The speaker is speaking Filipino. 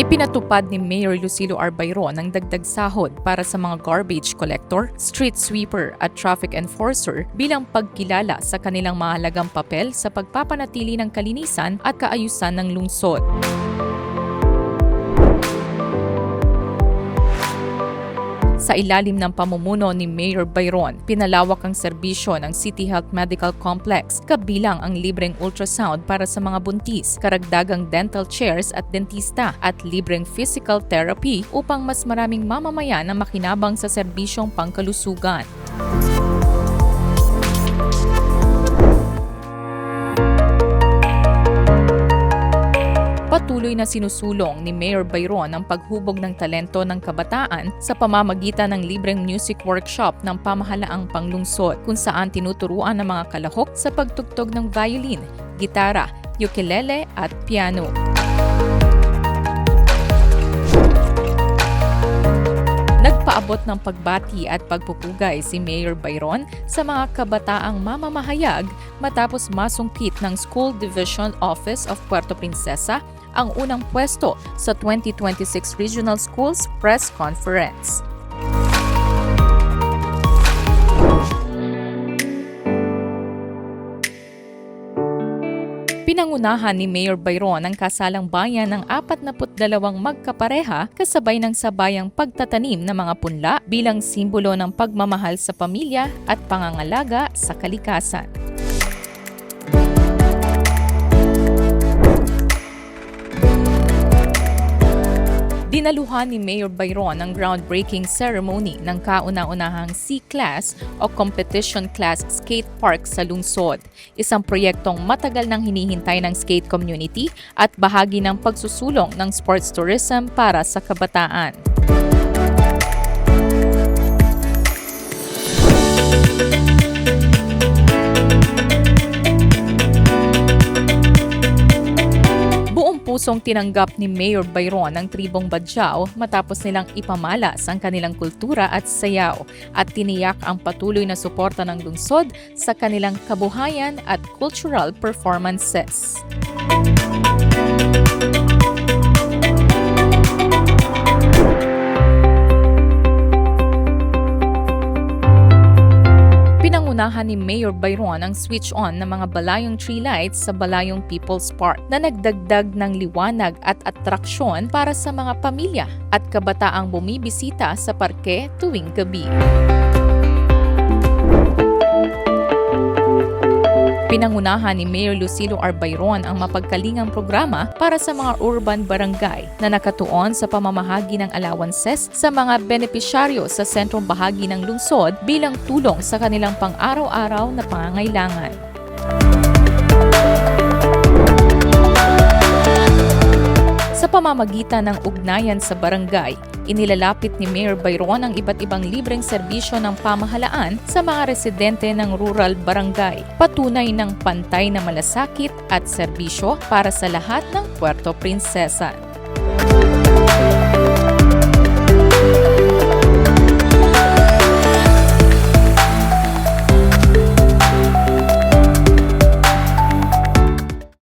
Ipinatupad ni Mayor Lucilo R. Bayron ang dagdag sahod para sa mga garbage collector, street sweeper at traffic enforcer bilang pagkilala sa kanilang mahalagang papel sa pagpapanatili ng kalinisan at kaayusan ng lungsod. Sa ilalim ng pamumuno ni Mayor Bayron, pinalawak ang serbisyo ng City Health Medical Complex kabilang ang libreng ultrasound para sa mga buntis, karagdagang dental chairs at dentista at libreng physical therapy upang mas maraming mamamayan na makinabang sa serbisyong pangkalusugan. Patuloy na sinusulong ni Mayor Bayron ang paghubog ng talento ng kabataan sa pamamagitan ng libreng music workshop ng pamahalaang panglungsod kung saan tinuturuan ng mga kalahok sa pagtugtog ng violin, gitara, ukulele at piano. Nagpaabot ng pagbati at pagpupugay si Mayor Bayron sa mga kabataang mamamahayag matapos masungkit ng School Division Office of Puerto Princesa ang unang pwesto sa 2026 Regional Schools Press Conference. Pinangunahan ni Mayor Bayron ang kasalang bayan ng 42 magkapareha kasabay ng sabayang pagtatanim ng mga punla bilang simbolo ng pagmamahal sa pamilya at pangangalaga sa kalikasan. Dinaluhan ni Mayor Bayron ang groundbreaking ceremony ng kauna-unahang C-Class o Competition Class Skate Park sa lungsod, isang proyektong matagal nang hinihintay ng skate community at bahagi ng pagsusulong ng sports tourism para sa kabataan. Pusong tinanggap ni Mayor Bayron ang tribong Badjao matapos nilang ipamalas ang kanilang kultura at sayaw at tiniyak ang patuloy na suporta ng lungsod sa kanilang kabuhayan at cultural performances. Pinangunahan ni Mayor Bayron ang switch-on ng mga balayong tree lights sa Balayong People's Park na nagdagdag ng liwanag at atraksyon para sa mga pamilya at kabataang bumibisita sa parke tuwing gabi. Pinangunahan ni Mayor Lucilo R. Bayron ang mapagkalingang programa para sa mga urban barangay na nakatuon sa pamamahagi ng allowances sa mga benepisyaryo sa sentrong bahagi ng lungsod bilang tulong sa kanilang pang-araw-araw na pangangailangan. Sa pamamagitan ng ugnayan sa barangay, inilalapit ni Mayor Bayron ang iba't ibang libreng serbisyo ng pamahalaan sa mga residente ng rural barangay, patunay ng pantay na malasakit at serbisyo para sa lahat ng Puerto Princesa.